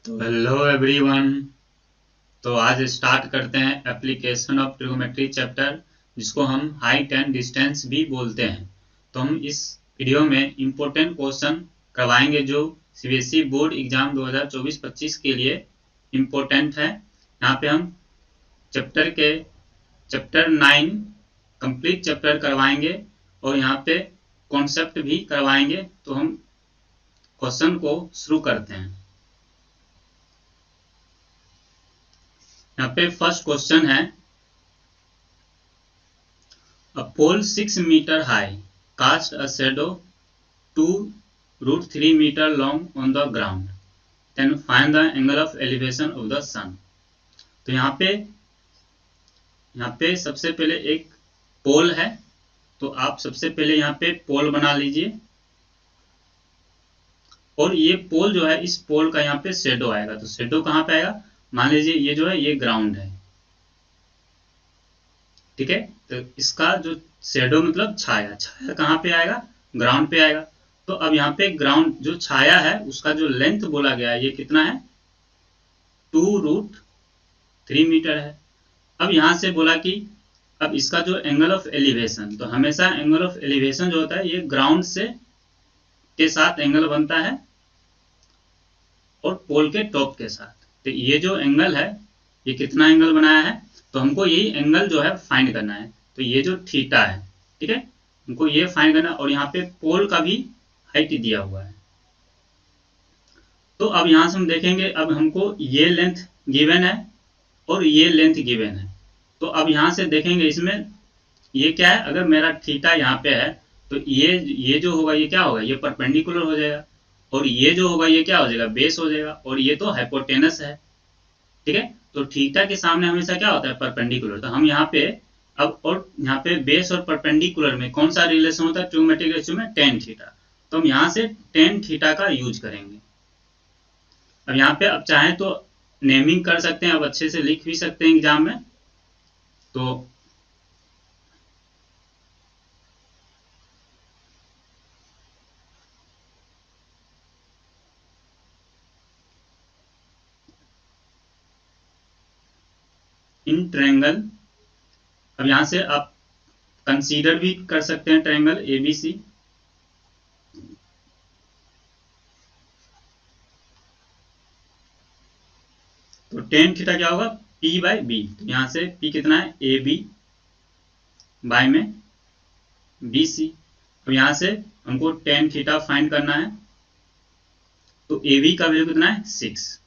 तो hello everyone. तो आज स्टार्ट करते हैं एप्लीकेशन ऑफ ट्रिगोमेट्री चैप्टर, जिसको हम हाइट एंड डिस्टेंस भी बोलते हैं। तो हम इस वीडियो में इम्पोर्टेंट क्वेश्चन करवाएंगे जो सीबीएसई बोर्ड एग्जाम 2024-25 के लिए इम्पोर्टेंट है। यहाँ पे हम चैप्टर 9 कंप्लीट चैप्टर करवाएंगे और यहाँ पे कॉन्सेप्ट भी करवाएंगे। तो हम क्वेश्चन को शुरू करते हैं। यहाँ पे फर्स्ट क्वेश्चन है, a pole 6 metre high cast a shadow 2√3 metre long on the ground, then find the angle of elevation of the sun. तो यहाँ पे सबसे पहले एक पोल है, तो आप सबसे पहले यहाँ पे पोल बना लीजिए और ये पोल जो है, इस पोल का यहाँ पे शेडो आएगा। तो शेडो कहाँ पे आएगा? मान लीजिए ये जो है ये ग्राउंड है, ठीक है। तो इसका जो शेडो मतलब छाया कहाँ पे आएगा? ग्राउंड पे आएगा। तो अब यहाँ पे ग्राउंड जो छाया है उसका जो लेंथ बोला गया है ये कितना है? 2√3 मीटर है। अब यहाँ से बोला कि अब इसका जो एंगल ऑफ एलिवेशन, तो हमेशा एंगल ऑफ एलिवेशन जो होता है ये ग्राउंड से के साथ एंगल बनता है और पोल के टॉप के साथ। तो ये जो एंगल है ये कितना एंगल बनाया है? तो हमको यही एंगल जो है फाइंड करना है। तो ये जो थीटा है, ठीक है, हमको ये फाइंड करना है। और यहाँ पे पोल का भी हाइट दिया हुआ है। तो अब यहाँ से हम देखेंगे, अब हमको ये लेंथ गिवन है और ये लेंथ गिवन है। तो अब यहाँ से देखेंगे इसमें ये क्या है, अगर मेरा थीटा यहाँ पे है तो ये जो होगा ये क्या होगा? ये परपेंडिकुलर हो जाएगा और ये जो होगा ये क्या हो जाएगा? बेस हो जाएगा और ये तो हाइपोटेनस है, ठीक है। तो थीटा के सामने हमेशा क्या होता है? परपेंडिकुलर। तो हम यहाँ पे अब और यहाँ पे बेस और परपेंडिकुलर में कौन सा रिलेशन होता है ट्रिगोनोमेट्रिक रेशियो में? Tan theta. तो हम यहाँ से टेन थीटा का यूज करेंगे। अब यहाँ पे अब चाहें तो नेमिंग कर सकते हैं, अब अच्छे से लिख भी सकते हैं एग्जाम में। तो इन ट्रायंगल, अब यहाँ से आप कंसीडर भी कर सकते हैं ट्रायंगल एबीसी। तो टेन थीटा क्या होगा? P by B. तो यहाँ से P कितना है? ए बी बाय में बी सी। अब यहाँ से हमको टेन थीटा फाइंड करना है। तो ए बी का वैल्यू कितना है? 6।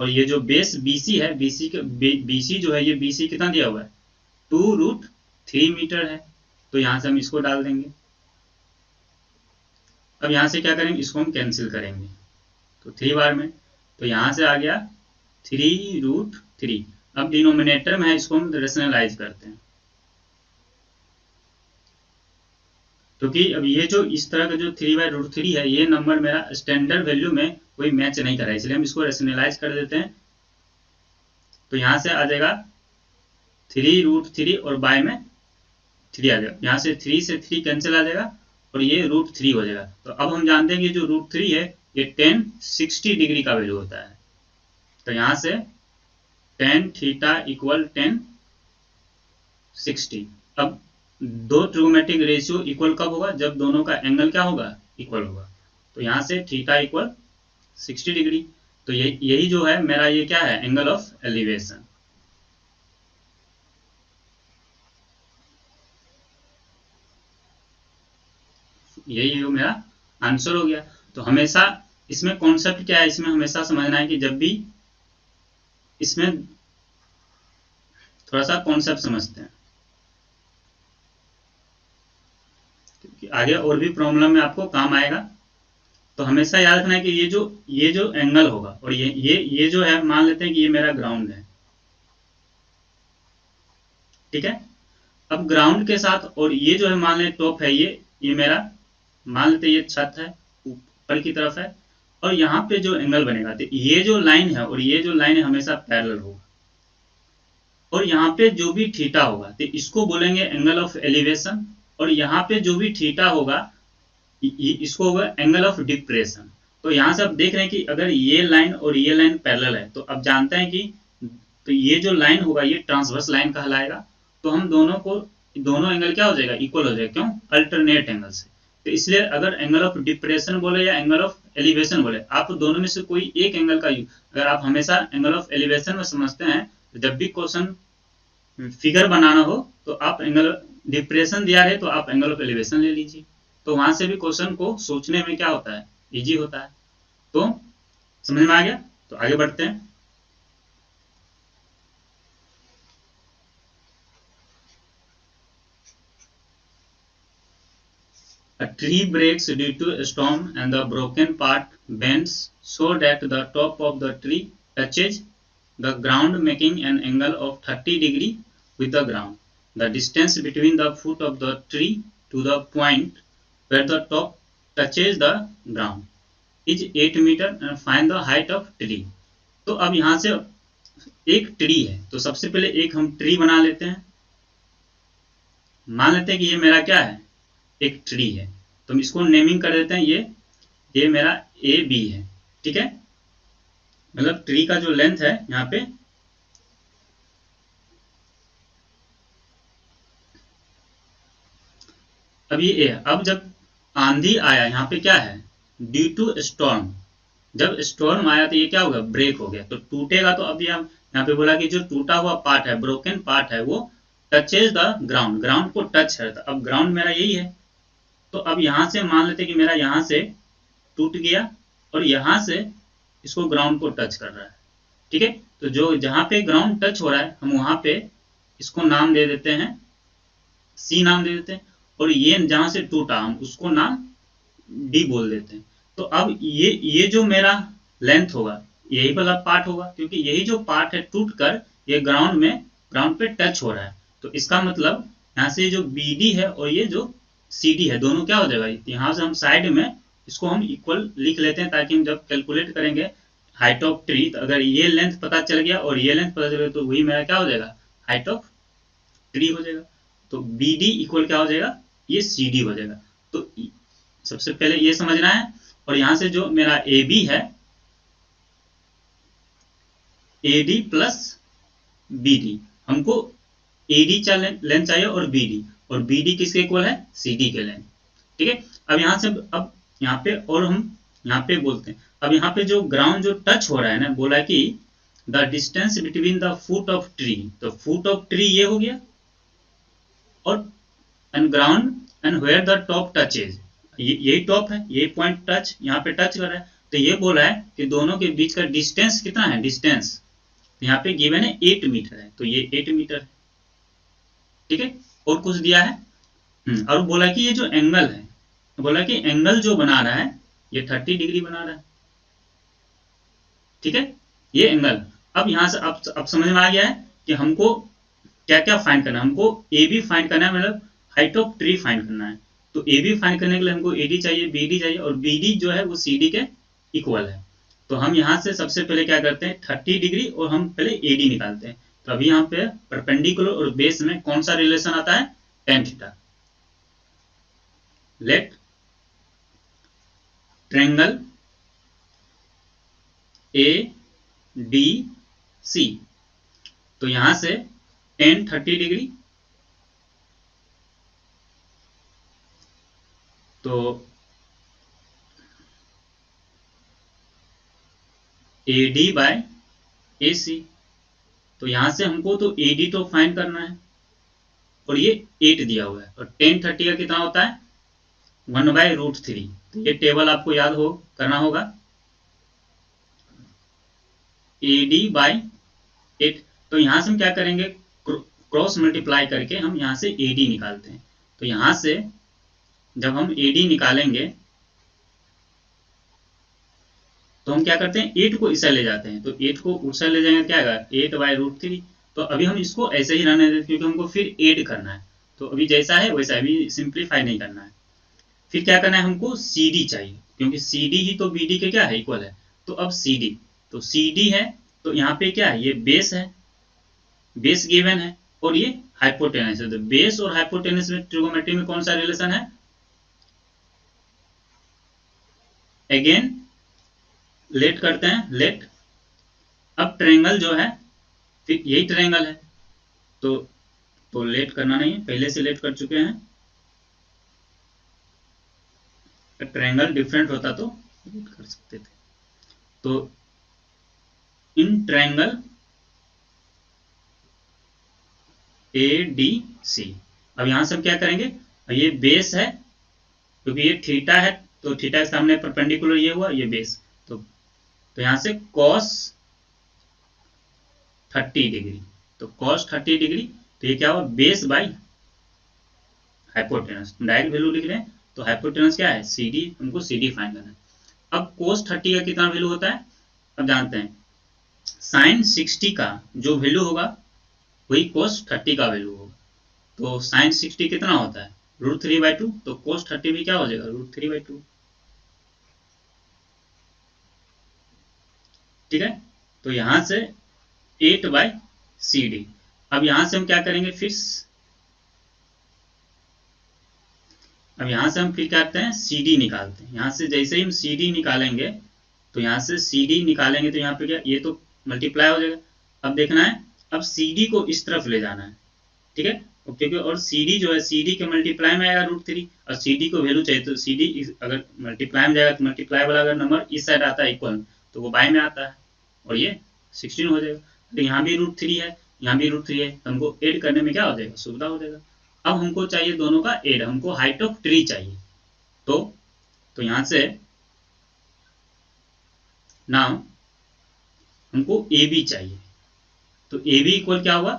और ये जो बेस BC है, BC जो है ये BC कितना दिया हुआ है? 2√3 मीटर है। तो यहाँ से हम इसको डाल देंगे। अब यहाँ से क्या करेंगे? इसको हम कैंसिल करेंगे। तो 3 बार में, तो यहाँ से आ गया 3√3। अब डिनोमिनेटर में है, इसको हम रेशनलाइज करते हैं, क्योंकि अब ये जो इस तरह का जो 3/√3 है ये नंबर मेरा स्टैंडर्ड वैल्यू में कोई मैच नहीं कर रहा है, इसलिए हम इसको रेशनलाइज कर देते हैं। तो यहाँ से आ जाएगा 3√3 और बाय में 3 आ जाएगा। यहाँ से 3 से 3 कैंसिल आ जाएगा और ये √3 हो जाएगा। तो अब हम जानते हैं कि जो √3 है ये 1060 डिग्री का वैल्यू होता है। तो यहाँ से tan थीटा इक्वल 1060। अब दो ट्रिगोमेट्रिक रेशियो इक्वल कब होगा? जब दोनों का एंगल क्या होगा? इक्वल होगा। तो यहाँ से थीटा इक्वल 60 डिग्री। तो यही जो है मेरा ये क्या है? Angle of elevation. यही जो मेरा आंसर हो गया। तो हमेशा इसमें कॉन्सेप्ट क्या है? इसमें हमेशा समझना है कि जब भी इसमें थोड़ा सा कॉन्सेप्ट समझते हैं, क्योंकि आगे और भी प्रॉब्लम में आपको काम आएगा। तो हमेशा याद रखना है कि ये जो एंगल होगा और ये जो है, मान लेते हैं कि ये मेरा ग्राउंड है, ठीक है। अब ग्राउंड के साथ और ये जो है मान लें टॉप है, ये मेरा मान लेते ये छत है, ऊपर की तरफ है। और यहाँ पे जो एंगल बनेगा, तो ये जो लाइन है और ये जो लाइन है हमेशा पैरेलल होगा। और यहाँ पे जो भी थीटा होगा तो इसको बोलेंगे एंगल ऑफ एलिवेशन। और यहाँ पे जो भी थीटा होगा इसको होगा एंगल ऑफ डिप्रेशन। तो यहाँ से आप देख रहे हैं कि अगर ये लाइन और ये लाइन पैरेलल है तो अब जानते हैं कि तो ये जो लाइन होगा ये ट्रांसवर्स लाइन कहलाएगा। तो हम दोनों एंगल क्या हो जाएगा, इक्वल हो जाएगा। क्यों, अल्टरनेट एंगल से। तो इसलिए अगर एंगल ऑफ डिप्रेशन बोले या एंगल ऑफ एलिवेशन बोले, आप दोनों में से कोई एक एंगल का यूज, अगर आप हमेशा एंगल ऑफ एलिवेशन में समझते हैं तो जब भी क्वेश्चन फिगर बनाना हो तो आप एंगल डिप्रेशन दिया रहे तो आप एंगल ऑफ एलिवेशन ले लीजिए। तो वहां से भी क्वेश्चन को सोचने में क्या होता है, इजी होता है। तो समझ में आ गया। तो आगे बढ़ते हैं। A tree breaks due to a storm and the broken part bends so that the top of the tree touches the ground, making an angle of 30° with the ground. The distance between the foot of the tree to the point where the top touches the ground is 8 meter and find the height of tree. तो अब यहां से एक tree है तो सबसे पहले एक हम ट्री बना लेते हैं। मान लेते हैं कि ये मेरा क्या है, एक ट्री है। तो हम इसको नेमिंग कर देते हैं, ये मेरा ए बी है। ठीक है, मतलब ट्री का जो लेंथ है यहाँ पे अब ये ए है। अब जब आंधी आया यहाँ पे क्या है, ड्यू टू स्टॉर्म, जब स्टॉर्म आया तो ये क्या होगा, ब्रेक हो गया तो टूटेगा। तो अब यहाँ पे बोला कि जो टूटा हुआ पार्ट है, ब्रोकन पार्ट है, वो टचेज द ग्राउंड, ग्राउंड को टच करता। अब ग्राउंड मेरा यही है। तो अब यहां से मान लेते कि मेरा यहां से टूट गया और यहां से इसको ग्राउंड को टच कर रहा है। ठीक है, तो जो जहां पे ग्राउंड टच हो रहा है हम वहां पे इसको नाम दे देते हैं, सी नाम दे देते हैं। और ये जहां से टूटा हम उसको नाम डी बोल देते हैं। तो अब ये जो मेरा लेंथ होगा यही वाला पार्ट होगा, क्योंकि यही जो पार्ट है टूट कर ये ग्राउंड पे टच हो रहा है। तो इसका मतलब यहाँ से जो बी डी है और ये जो सी डी है दोनों क्या हो जाएगा, यहाँ से हम साइड में इसको हम इक्वल लिख लेते हैं ताकि हम जब कैलकुलेट करेंगे हाइट ऑफ ट्री, तो अगर ये लेंथ पता चल गया और ये लेंथ पता चल गया तो वही मेरा क्या हो जाएगा, हाइट ऑफ ट्री हो जाएगा। तो बी डी इक्वल क्या हो जाएगा, ये सी डी हो जाएगा। तो सबसे पहले ये समझना है। और यहां से जो मेरा ए बी है, A D plus B D, हमको ए डी लेंथ चाहिए और बी डी, और बी डी किसके इक्वल है, सी डी के लेंथ। ठीक है, अब यहां से अब यहाँ पे और हम यहाँ पे बोलते हैं, अब यहाँ पे जो ग्राउंड जो टच हो रहा है ना, बोला कि the distance between the foot of tree, तो फुट ऑफ ट्री ये हो गया और and ground and where the top touches, यही टॉप है, यही पॉइंट टच यहाँ पे टच कर रहा है। तो ये बोला है कि दोनों के बीच का डिस्टेंस कितना है, डिस्टेंस यहाँ पे गिवन है 8 मीटर है, तो ये 8 मीटर है। ठीक है, और कुछ दिया है और बोला कि ये जो एंगल है, बोला कि एंगल जो बना रहा है ये 30 डिग्री बना रहा है। ठीक है, ये एंगल। अब यहां से अब समझ में आ गया है कि हमको क्या क्या फाइंड करना है। हमको ए बी फाइंड करना है, मतलब हाइट ऑफ ट्री फाइंड करना है। तो ए बी फाइंड करने के लिए हमको ए डी चाहिए, बी डी चाहिए, और बी डी जो है वो सी डी के इक्वल है। तो हम यहाँ से सबसे पहले क्या करते हैं, 30 डिग्री और हम पहले ए डी निकालते हैं। तो अभी यहाँ पे परपेंडिकुलर और बेस में कौन सा रिलेशन आता है, tan theta. Let triangle A D C, तो यहां से tan 30 डिग्री, तो ए डी बाय ए सी, तो यहां से हमको तो ए डी तो फाइंड करना है और ये 8 दिया हुआ है, और tan 30 का कितना होता है 1/√3। तो ये टेबल आपको याद हो करना होगा, ए डी बाई 8। तो यहां से हम क्या करेंगे, क्रॉस मल्टीप्लाई करके हम यहां से ए डी निकालते हैं। तो यहां से जब हम ए डी निकालेंगे तो हम क्या करते हैं, 8 को इस साइड ले जाते हैं, तो 8 को उस साइड ले जाएंगे क्या आएगा 8/√3। तो अभी हम इसको ऐसे ही रहने देते क्योंकि हमको फिर ऐड करना है। तो अभी जैसा है वैसा, अभी सिंप्लीफाई नहीं करना है। फिर क्या करना है, हमको सी डी चाहिए क्योंकि सी डी ही तो बी डी के क्या है, इक्वल है। तो अब सी डी, तो सी डी है तो यहाँ पे क्या है, ये बेस है, बेस गिवन है, और ये हाइपोटेनस है। तो बेस और हाइपोटेनस में ट्रिगोनोमेट्री में कौन सा रिलेशन है, अगेन लेट करते हैं, लेट। अब ट्रायंगल जो है फिर यही ट्रायंगल है, तो लेट करना नहीं है, पहले से लेट कर चुके हैं। ट्रायंगल डिफरेंट होता तो लेट कर सकते थे। तो इन ट्रायंगल ADC, अब यहां से हम क्या करेंगे, ये बेस है क्योंकि ये थीटा है, तो थीटा के सामने परपेंडिकुलर ये हुआ, ये बेस। तो यहां से cos 30 डिग्री, तो cos 30 डिग्री, तो ये क्या हुआ, base by hypotenuse. Direct value लिख रहे हैं, तो हाइपोटेनस क्या है, CD, हमको CD फाइंड करना है। अब cos 30 का कितना वैल्यू होता है, अब जानते हैं। sin 60 का जो वैल्यू होगा वही cos 30 का वैल्यू होगा। तो sin 60 कितना होता है, √3/2, तो cos 30 भी क्या हो जाएगा, √3/2। ठीक है, तो यहां से 8/CD। अब यहां से हम क्या करेंगे, अब यहां से हम फिर क्या करते हैं, CD निकालते हैं। यहां से जैसे ही हम CD निकालेंगे, तो यहां से CD निकालेंगे तो यहाँ पे क्या, ये तो मल्टीप्लाई हो जाएगा। अब देखना है, अब CD को इस तरफ ले जाना है, ठीक है, क्योंकि और CD जो है, CD के मल्टीप्लाई में आएगा √3, और CD को वैल्यू चाहिए, तो CD अगर मल्टीप्लाई में जाएगा तो मल्टीप्लाई वाला अगर नंबर इस साइड आता है इक्वल, तो वो बाय में आता है, और ये 16 हो जाएगा। तो यहाँ भी √3 है, यहाँ भी √3 है, तो हमको ऐड करने में क्या हो जाएगा, सुविधा हो जाएगा। अब हमको चाहिए दोनों का ऐड, हमको हाइट ऑफ ट्री चाहिए। तो यहाँ से नाउ हमको AB चाहिए, तो AB इक्वल क्या हुआ,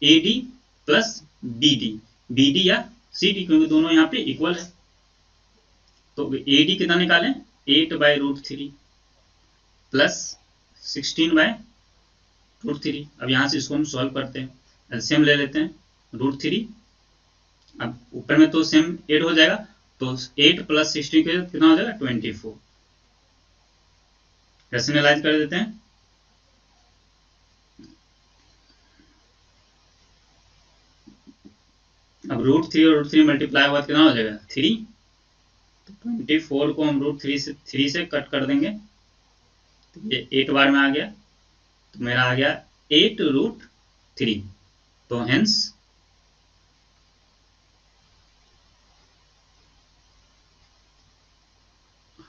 AD प्लस BD या CD, क्योंकि दोनों यहाँ पे इक्वल है। तो AD कितना निकालें, 8/√3 प्लस 16/√3। अब यहाँ से इसको हम सॉल्व करते हैं, एलसीएम ले लेते हैं, √3, अब ऊपर में तो सेम ऐड हो जाएगा, तो 8 प्लस 16 कितना हो जाएगा, 24। रैशनलाइज कर देते हैं, अब √3 और √3 मल्टीप्लाई हुआ कितना हो जाएगा, 3। तो 24 को हम √3 से कट कर देंगे, तो ये 8 बार में आ गया, तो मेरा आ गया 8√3। तो hence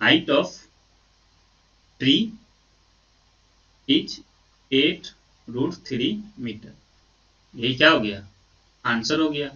height of tree is 8√3 metre. यही क्या हो गया, आंसर हो गया।